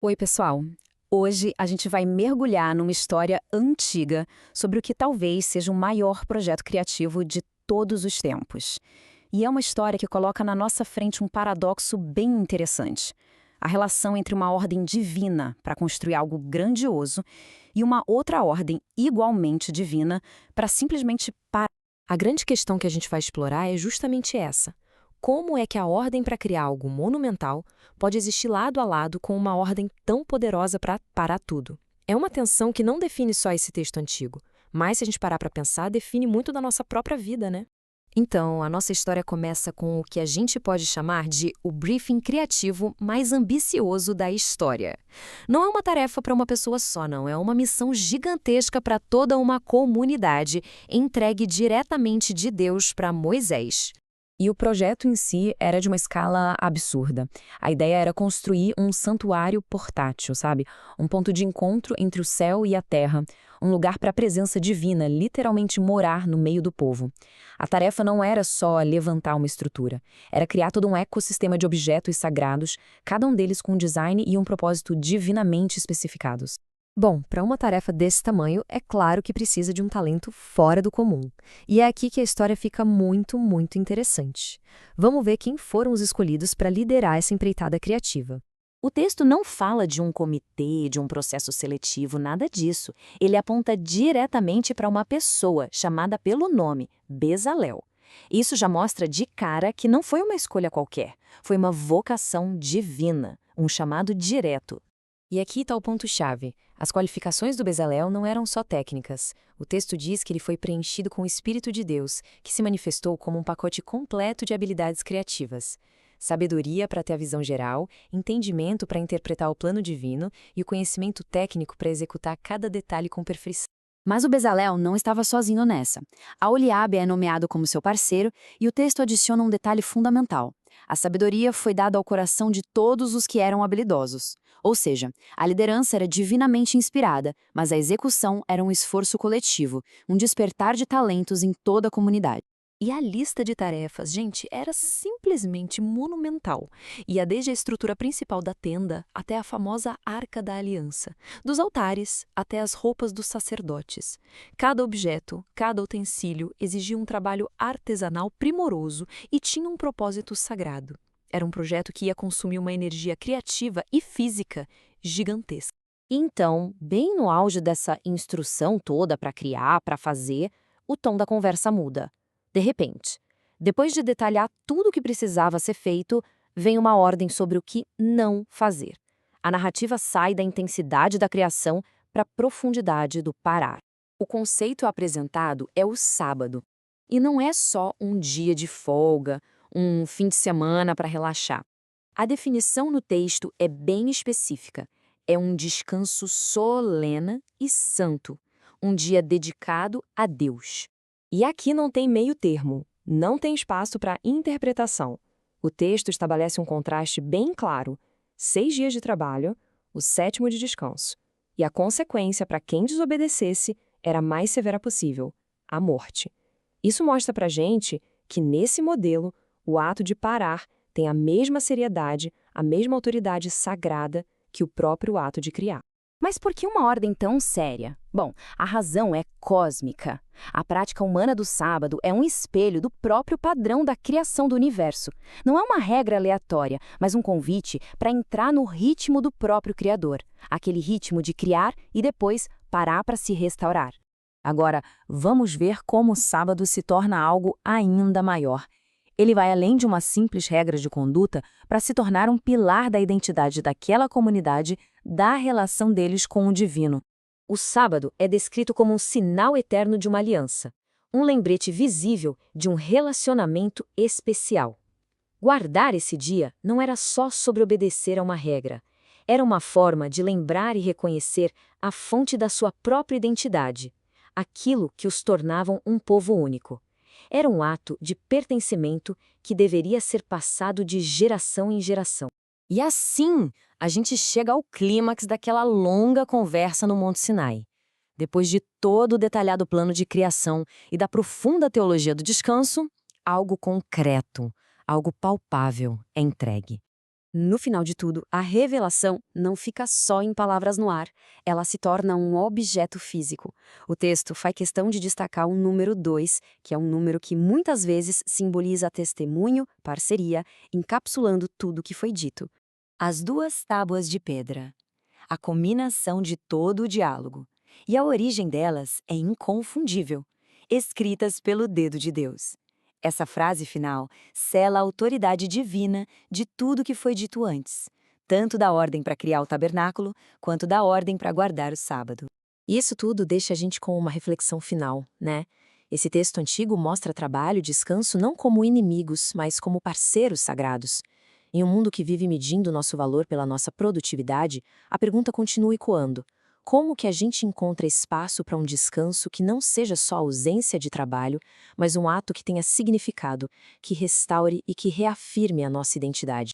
Oi, pessoal! Hoje a gente vai mergulhar numa história antiga sobre o que talvez seja o maior projeto criativo de todos os tempos. E é uma história que coloca na nossa frente um paradoxo bem interessante. A relação entre uma ordem divina para construir algo grandioso e uma outra ordem igualmente divina para simplesmente parar. A grande questão que a gente vai explorar é justamente essa. Como é que a ordem para criar algo monumental pode existir lado a lado com uma ordem tão poderosa para parar tudo? É uma tensão que não define só esse texto antigo, mas se a gente parar para pensar, define muito da nossa própria vida, né? Então, a nossa história começa com o que a gente pode chamar de o briefing criativo mais ambicioso da história. Não é uma tarefa para uma pessoa só, não. É uma missão gigantesca para toda uma comunidade, entregue diretamente de Deus para Moisés. E o projeto em si era de uma escala absurda. A ideia era construir um santuário portátil, sabe? Um ponto de encontro entre o céu e a terra. Um lugar para a presença divina literalmente morar no meio do povo. A tarefa não era só levantar uma estrutura. Era criar todo um ecossistema de objetos sagrados, cada um deles com um design e um propósito divinamente especificados. Bom, para uma tarefa desse tamanho, é claro que precisa de um talento fora do comum. E é aqui que a história fica muito, muito interessante. Vamos ver quem foram os escolhidos para liderar essa empreitada criativa. O texto não fala de um comitê, de um processo seletivo, nada disso. Ele aponta diretamente para uma pessoa chamada pelo nome, Bezalel. Isso já mostra de cara que não foi uma escolha qualquer, foi uma vocação divina, um chamado direto. E aqui está o ponto-chave. As qualificações do Bezalel não eram só técnicas. O texto diz que ele foi preenchido com o Espírito de Deus, que se manifestou como um pacote completo de habilidades criativas. Sabedoria para ter a visão geral, entendimento para interpretar o plano divino e o conhecimento técnico para executar cada detalhe com perfeição. Mas o Bezalel não estava sozinho nessa. Aholiabe é nomeado como seu parceiro e o texto adiciona um detalhe fundamental. A sabedoria foi dada ao coração de todos os que eram habilidosos. Ou seja, a liderança era divinamente inspirada, mas a execução era um esforço coletivo, um despertar de talentos em toda a comunidade. E a lista de tarefas, gente, era simplesmente monumental. Ia desde a estrutura principal da tenda até a famosa Arca da Aliança, dos altares até as roupas dos sacerdotes. Cada objeto, cada utensílio exigia um trabalho artesanal primoroso e tinha um propósito sagrado. Era um projeto que ia consumir uma energia criativa e física gigantesca. Então, bem no auge dessa instrução toda para criar, para fazer, o tom da conversa muda. De repente, depois de detalhar tudo o que precisava ser feito, vem uma ordem sobre o que não fazer. A narrativa sai da intensidade da criação para a profundidade do parar. O conceito apresentado é o sábado. E não é só um dia de folga, um fim de semana para relaxar. A definição no texto é bem específica. É um descanso solene e santo, um dia dedicado a Deus. E aqui não tem meio termo, não tem espaço para interpretação. O texto estabelece um contraste bem claro: 6 dias de trabalho, o 7º de descanso. E a consequência para quem desobedecesse era a mais severa possível: a morte. Isso mostra para a gente que, nesse modelo, o ato de parar tem a mesma seriedade, a mesma autoridade sagrada que o próprio ato de criar. Mas por que uma ordem tão séria? Bom, a razão é cósmica. A prática humana do sábado é um espelho do próprio padrão da criação do universo. Não é uma regra aleatória, mas um convite para entrar no ritmo do próprio Criador. Aquele ritmo de criar e depois parar para se restaurar. Agora, vamos ver como o sábado se torna algo ainda maior. Ele vai além de uma simples regra de conduta para se tornar um pilar da identidade daquela comunidade, da relação deles com o divino. O sábado é descrito como um sinal eterno de uma aliança, um lembrete visível de um relacionamento especial. Guardar esse dia não era só sobre obedecer a uma regra, era uma forma de lembrar e reconhecer a fonte da sua própria identidade, aquilo que os tornavam um povo único. Era um ato de pertencimento que deveria ser passado de geração em geração. E assim, a gente chega ao clímax daquela longa conversa no Monte Sinai. Depois de todo o detalhado plano de criação e da profunda teologia do descanso, algo concreto, algo palpável é entregue. No final de tudo, a revelação não fica só em palavras no ar, ela se torna um objeto físico. O texto faz questão de destacar o número 2, que é um número que muitas vezes simboliza testemunho, parceria, encapsulando tudo o que foi dito. As duas tábuas de pedra. A combinação de todo o diálogo. E a origem delas é inconfundível, escritas pelo dedo de Deus. Essa frase final sela a autoridade divina de tudo que foi dito antes, tanto da ordem para criar o tabernáculo, quanto da ordem para guardar o sábado. E isso tudo deixa a gente com uma reflexão final, né? Esse texto antigo mostra trabalho e descanso não como inimigos, mas como parceiros sagrados. Em um mundo que vive medindo nosso valor pela nossa produtividade, a pergunta continua ecoando. Como que a gente encontra espaço para um descanso que não seja só ausência de trabalho, mas um ato que tenha significado, que restaure e que reafirme a nossa identidade?